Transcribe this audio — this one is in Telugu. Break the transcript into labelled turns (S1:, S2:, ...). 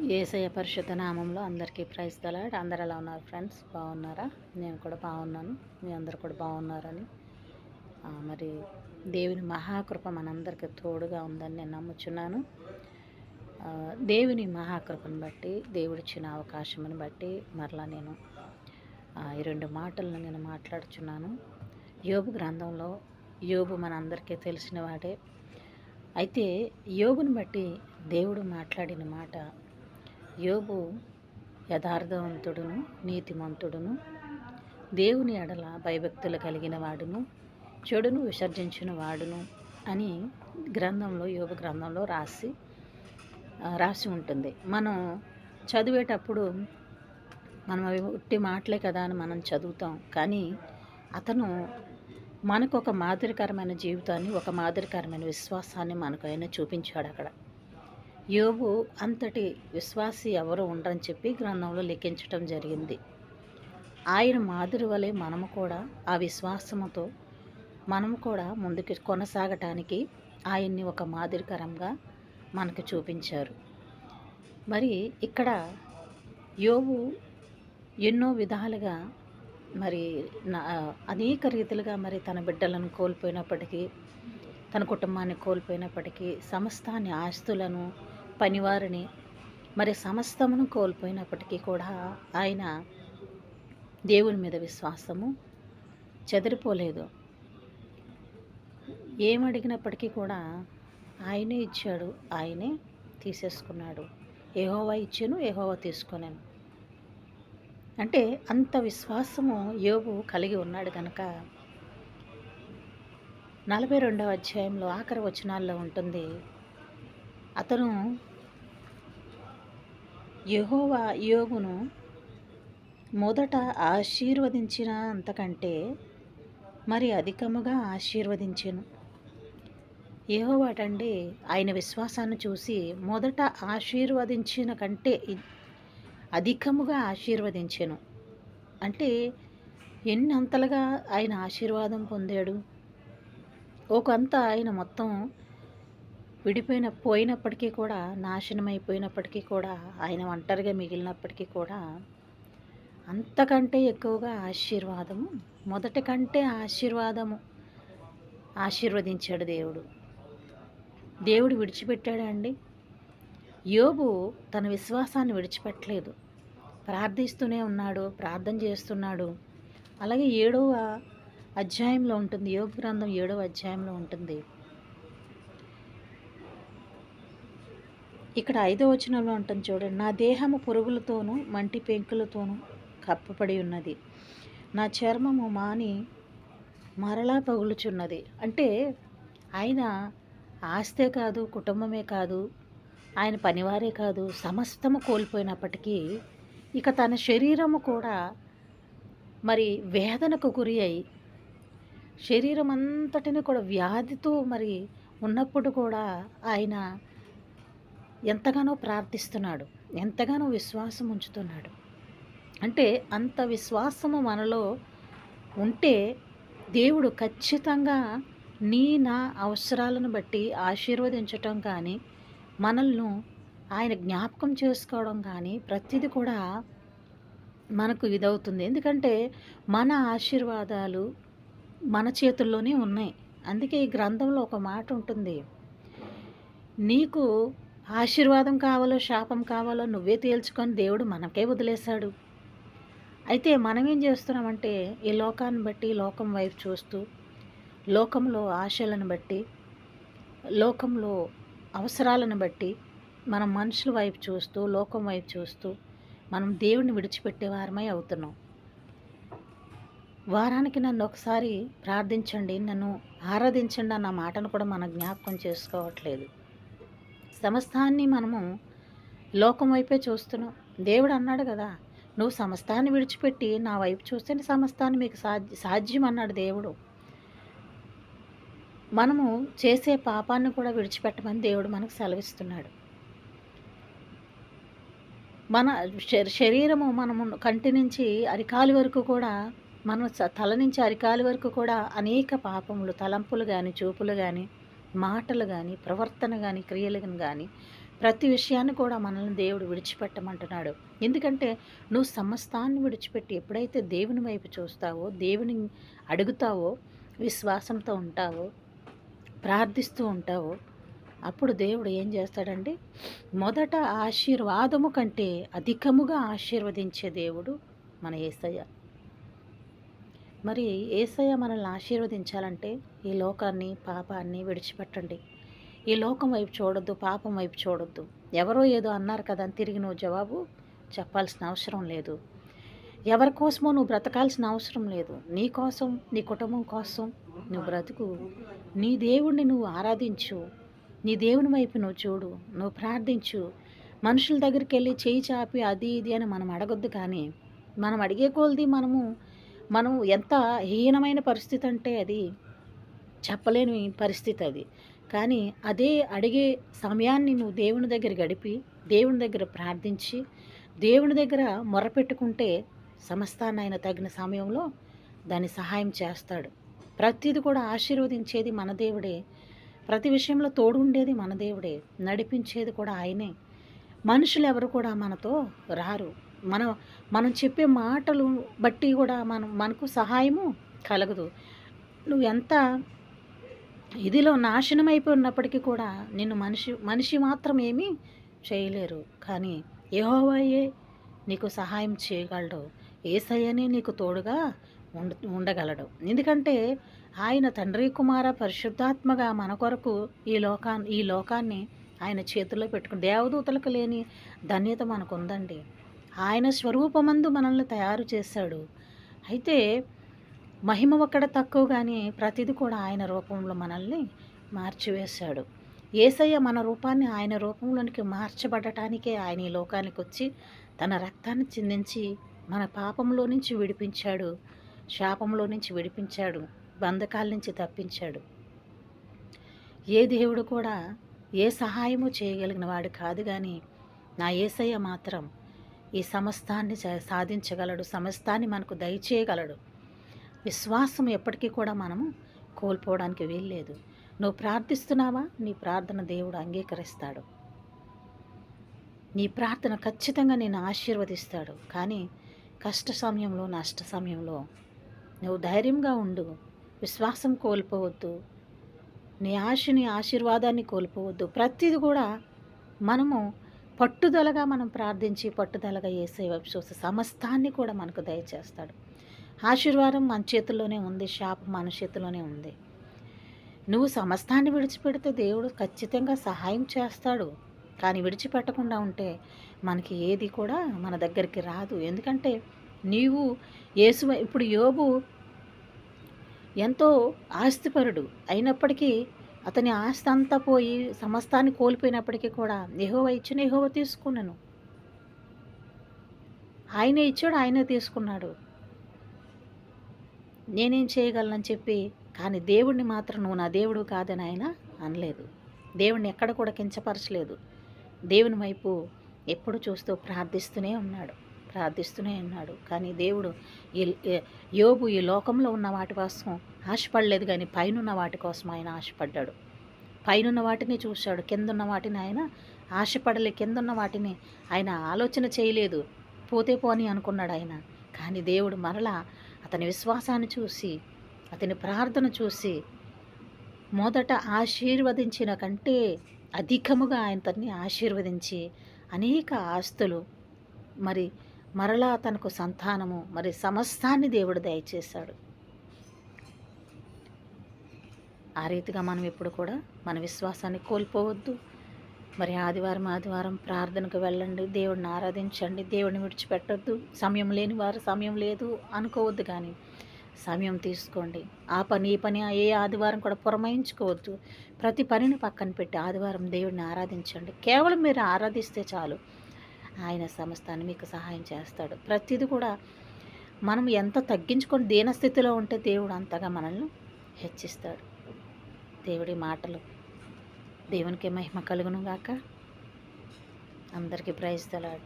S1: యేసయ్య పరిశుద్ధ నామంలో అందరికీ ప్రైజ్ ద లార్డ్. అందరు ఎలా ఉన్నారు ఫ్రెండ్స్? బాగున్నారా? నేను కూడా బాగున్నాను. మీ అందరు కూడా బాగున్నారని మరి దేవుని మహాకృప మనందరికీ తోడుగా ఉందని నేను నమ్ముచున్నాను. దేవుని మహాకృపను బట్టి, దేవుడిచ్చిన అవకాశమును బట్టి మరలా నేను ఈ రెండు మాటలను నేను మాట్లాడుచున్నాను. యోబు గ్రంథంలో యోబు మనందరికీ తెలిసిన వాడే. అయితే యోబుని బట్టి దేవుడు మాట్లాడిన మాట, యోబు యథార్థవంతుడును, నీతిమంతుడును, దేవుని ఎడల భయభక్తులు కలిగిన వాడును, చెడును విసర్జించిన వాడును అని గ్రంథంలో, యోబు గ్రంథంలో రాసి ఉంటుంది. మనం చదివేటప్పుడు మనం అవి ఉట్టి మాటలే కదా అని మనం చదువుతాం. కానీ అతను మనకు ఒక మాదిరికరమైన జీవితాన్ని, ఒక మాదిరికరమైన విశ్వాసాన్ని మనకు ఆయన చూపించాడు. అక్కడ యోబు అంతటి విశ్వాసి ఎవరు ఉండరని చెప్పి గ్రంథంలో లిఖించటం జరిగింది. ఆయన మాదిరి వలె మనము కూడా ఆ విశ్వాసముతో మనము కూడా ముందుకు కొనసాగటానికి ఆయన్ని ఒక మాదిరికరంగా మనకు చూపించారు. మరి ఇక్కడ యోబు ఎన్నో విధాలుగా మరి అనేక రీతిలుగా మరి తన బిడ్డలను కోల్పోయినప్పటికీ, తన కుటుంబాన్ని కోల్పోయినప్పటికీ, సమస్తాన్ని, ఆస్తులను, పనివారిని, మరి సమస్తమును కోల్పోయినప్పటికీ కూడా ఆయన దేవుని మీద విశ్వాసము చెదిరిపోలేదు. ఏమడిగినప్పటికీ కూడా ఆయనే ఇచ్చాడు, ఆయనే తీసేసుకున్నాడు. యెహోవా ఇచ్చాను, యెహోవా తీసుకున్నాను అంటే అంత విశ్వాసము యోబు కలిగి ఉన్నాడు కనుక 42వ అధ్యాయంలో ఆఖరి వచనాల్లో ఉంటుంది, అతను యెహోవా యోబును మొదట ఆశీర్వదించిన అంతకంటే మరి అధికముగా ఆశీర్వదించెను. యెహోవాటండి ఆయన విశ్వాసాన్ని చూసి మొదట ఆశీర్వదించిన కంటే అధికముగా ఆశీర్వదించెను. అంటే ఎన్నంతలుగా ఆయన ఆశీర్వాదం పొందాడు. ఒకంత ఆయన మొత్తం పోయినప్పటికీ కూడా, నాశనమైపోయినప్పటికీ కూడా, ఆయన ఒంటరిగా మిగిలినప్పటికీ కూడా అంతకంటే ఎక్కువగా ఆశీర్వాదము, మొదటి కంటే ఆశీర్వదించాడు దేవుడు. దేవుడు విడిచిపెట్టాడా అండి? యోబు తన విశ్వాసాన్ని విడిచిపెట్టలేదు. ప్రార్థిస్తూనే ఉన్నాడు, ప్రార్థన చేస్తున్నాడు. అలాగే 7వ అధ్యాయంలో ఉంటుంది, యోబు గ్రంథం 7వ అధ్యాయంలో ఉంటుంది. ఇక్కడ 5వ వచనంలో ఉంటుంది చూడండి, నా దేహము పురుగులతోనూ మంటి పెంకులతోనూ కప్పబడి ఉన్నది, నా చర్మము మాని మరలా పగులుచున్నది. అంటే ఆయన ఆస్తే కాదు, కుటుంబమే కాదు, ఆయన పనివారే కాదు, సమస్తము కోల్పోయినప్పటికీ ఇక తన శరీరము కూడా మరి వేదనకు గురి అయి, శరీరం అంతటిని కూడా వ్యాధితో మరి ఉన్నప్పుడు కూడా ఆయన ఎంతగానో ప్రార్థిస్తున్నాడు, ఎంతగానో విశ్వాసం ఉంచుతున్నాడు. అంటే అంత విశ్వాసము మనలో ఉంటే దేవుడు ఖచ్చితంగా నా అవసరాలను బట్టి ఆశీర్వదించటం కానీ, మనల్ని ఆయన జ్ఞాపకం చేసుకోవడం కానీ ప్రతిదీ కూడా మనకు ఇదవుతుంది. ఎందుకంటే మన ఆశీర్వాదాలు మన చేతుల్లోనే ఉన్నాయి. అందుకే ఈ గ్రంథంలో ఒక మాట ఉంటుంది, నీకు ఆశీర్వాదం కావాలో శాపం కావాలో నువ్వే తేల్చుకొని దేవుడు మనకే వదిలేశాడు. అయితే మనం ఏం చేస్తున్నామంటే ఈ లోకాన్ని బట్టి, లోకం వైపు చూస్తూ, లోకంలో ఆశలను బట్టి, లోకంలో అవసరాలను బట్టి మనం మనుషుల వైపు చూస్తూ, లోకం వైపు చూస్తూ మనం దేవుడిని విడిచిపెట్టే వారమై అవుతున్నాం. వారానికి నన్ను ఒకసారి ప్రార్థించండి, నన్ను ఆరాధించండి అన్న మాటను కూడా మనం జ్ఞాపకం చేసుకోవట్లేదు. సమస్తాన్ని మనము లోకం వైపే చూస్తున్నాం. దేవుడు అన్నాడు కదా, నువ్వు సమస్తాన్ని విడిచిపెట్టి నా వైపు చూస్తేనే సమస్తాన్ని మీకు సాధ్యం అన్నాడు దేవుడు. మనము చేసే పాపాన్ని కూడా విడిచిపెట్టమని దేవుడు మనకు సెలవిస్తున్నాడు. మన శరీరము మనము కంటి నుంచి అరికాలి వరకు కూడా, మన తల నుంచి అరికాలి వరకు కూడా అనేక పాపములు, తలంపులు కానీ, చూపులు కానీ, మాటలు కానీ, ప్రవర్తన కానీ, క్రియలు కానీ ప్రతి విషయాన్ని కూడా మనల్ని దేవుడు విడిచిపెట్టమంటున్నాడు. ఎందుకంటే నువ్వు సమస్తాన్ని విడిచిపెట్టి ఎప్పుడైతే దేవుని వైపు చూస్తావో, దేవుని అడుగుతావో, విశ్వాసంతో ఉంటావో, ప్రార్థిస్తూ ఉంటావో, అప్పుడు దేవుడు ఏం చేస్తాడంటే మొదట ఆశీర్వాదము కంటే అధికముగా ఆశీర్వదించే దేవుడు మన యేసయ్య. మరి యేసయ్య మనల్ని ఆశీర్వదించాలంటే ఈ లోకాన్ని, పాపాన్ని విడిచిపెట్టండి. ఈ లోకం వైపు చూడొద్దు, పాపం వైపు చూడొద్దు. ఎవరో ఏదో అన్నారు కదా అని తిరిగి నువ్వు జవాబు చెప్పాల్సిన అవసరం లేదు. ఎవరి కోసమో నువ్వు బ్రతకాల్సిన అవసరం లేదు. నీ కోసం, నీ కుటుంబం కోసం నువ్వు బ్రతుకు. నీ దేవుణ్ణి నువ్వు ఆరాధించు. నీ దేవుని వైపు నువ్వు చూడు, నువ్వు ప్రార్థించు. మనుషుల దగ్గరికి వెళ్ళి చేయి చాపి అది ఇది అని మనం అడగొద్దు. కానీ మనం అడిగే కొలది మనం ఎంత హీనమైన పరిస్థితి అంటే అది చెప్పలేని పరిస్థితి అది. కానీ అదే అడిగే సమయాన్ని నువ్వు దేవుని దగ్గర గడిపి, దేవుని దగ్గర ప్రార్థించి, దేవుని దగ్గర మొరపెట్టుకుంటే సమస్తాన్ని ఆయన తగిన సమయంలో దాన్ని సహాయం చేస్తాడు. ప్రతిది కూడా ఆశీర్వదించేది మన దేవుడే. ప్రతి విషయంలో తోడు ఉండేది మన దేవుడే. నడిపించేది కూడా ఆయనే. మనుషులు ఎవరు కూడా మనతో రారు. మనం చెప్పే మాటలు బట్టి కూడా మనకు సహాయము కలగదు. నువ్వు ఎంత ఇదిలో నాశనం అయిపోయి ఉన్నప్పటికీ కూడా నిన్ను మనిషి మాత్రం ఏమీ చేయలేరు. కానీ యెహోవాయే నీకు సహాయం చేయగలడు. యేసయ్యనే నీకు తోడుగా ఉండగలడు. ఎందుకంటే ఆయన తండ్రి, కుమార, పరిశుద్ధాత్మగా మన కొరకు ఈ లోకాన్ని ఆయన చేతుల్లో పెట్టుకుని దేవదూతలకు లేని ధన్యత మనకు ఉందండి. ఆయన స్వరూపమందు మనల్ని తయారు చేశాడు. అయితే మహిమ ఒక్కడ తక్కువ, కానీ ప్రతిది కూడా ఆయన రూపంలో మనల్ని మార్చివేశాడు. యేసయ్య మన రూపాన్ని ఆయన రూపంలోనికి మార్చబడటానికే ఆయన ఈ లోకానికి వచ్చి తన రక్తాన్ని చిందించి మన పాపంలో నుంచి విడిపించాడు, శాపంలో నుంచి విడిపించాడు, బంధకాల నుంచి తప్పించాడు. ఏ దేవుడు కూడా ఏ సహాయము చేయగలిగిన వాడు కాదు. కానీ నా యేసయ్య మాత్రం ఈ సమస్తాన్ని సాధించగలడు, సమస్తాన్ని మనకు దయచేయగలడు. విశ్వాసం ఎప్పటికీ కూడా మనము కోల్పోవడానికి వీల్లేదు. నువ్వు ప్రార్థిస్తున్నావా? నీ ప్రార్థన దేవుడు అంగీకరిస్తాడు. నీ ప్రార్థన ఖచ్చితంగా నేను ఆశీర్వదిస్తాడు. కానీ కష్ట సమయంలో, నష్ట సమయంలో నువ్వు ధైర్యంగా ఉండు. విశ్వాసం కోల్పోవద్దు. నీ ఆశని, ఆశీర్వాదాన్ని కోల్పోవద్దు. ప్రతిది కూడా మనము పట్టుదలగా మనం ప్రార్థించి, పట్టుదలగా యేసయ్య వైపు చూస్తే సమస్తాన్ని కూడా మనకు దయచేస్తాడు. ఆశీర్వాదం మన చేతుల్లోనే ఉంది, శాపం మన చేతిలోనే ఉంది. నువ్వు సమస్తాన్ని విడిచిపెడితే దేవుడు ఖచ్చితంగా సహాయం చేస్తాడు. కానీ విడిచిపెట్టకుండా ఉంటే మనకి ఏది కూడా మన దగ్గరికి రాదు. ఎందుకంటే నీవు ఇప్పుడు యోబు ఎంతో ఆస్తిపరుడు అయినప్పటికీ అతని ఆస్తి అంతా పోయి సమస్తాన్ని కోల్పోయినప్పటికీ కూడా యెహోవా ఇచ్చిన యెహోవా తీసుకున్నాను. ఆయనే ఇచ్చాడు, ఆయనే తీసుకున్నాడు. నేనేం చేయగలనని చెప్పి, కానీ దేవుడిని మాత్రం నువ్వు నా దేవుడు కాదని ఆయన అనలేదు. దేవుడిని ఎక్కడ కూడా కించపరచలేదు. దేవుని వైపు ఎప్పుడు చూస్తూ ప్రార్థిస్తూనే ఉన్నాడు. కానీ దేవుడు యోబు ఈ లోకంలో ఉన్న వాటి కోసం ఆశపడలేదు, కానీ పైనున్న వాటి కోసం ఆయన ఆశపడ్డాడు. పైనున్న వాటిని చూశాడు, కిందున్న వాటిని ఆయన ఆశపడలే. కిందున్న వాటిని ఆయన ఆలోచన చేయలేదు. పోతే పోని అనుకున్నాడు ఆయన. కానీ దేవుడు మరలా అతని విశ్వాసాన్ని చూసి, అతని ప్రార్థన చూసి మొదట ఆశీర్వదించిన కంటే అధికముగా ఆయన తన్ని ఆశీర్వదించి అనేక ఆస్తులు, మరలా తనకు సంతానము, సమస్తాన్ని దేవుడు దయచేశాడు. ఆ రీతిగా మనం ఎప్పుడు కూడా మన విశ్వాసాన్ని కోల్పోవద్దు. ఆదివారం ప్రార్థనకు వెళ్ళండి, దేవుడిని ఆరాధించండి, దేవుడిని విడిచిపెట్టొద్దు. సమయం లేని వారు సమయం లేదు అనుకోవద్దు, కానీ సమయం తీసుకోండి. ఆ పని ఈ పని ఏ ఆదివారం కూడా పురమాయించుకోవద్దు. ప్రతి పనిని పక్కన పెట్టి ఆదివారం దేవుడిని ఆరాధించండి. కేవలం మీరు ఆరాధిస్తే చాలు, ఆయన సమస్తాన్ని మీకు సహాయం చేస్తాడు. ప్రతిదీ కూడా మనం ఎంత తగ్గించుకొని దీనస్థితిలో ఉంటే దేవుడు అంతగా మనల్ని హెచ్చిస్తాడు. దేవుడి మాటలు దేవునికి మహిమ కలుగును గాక. అందరికీ ప్రైజ్ ది లార్డ్.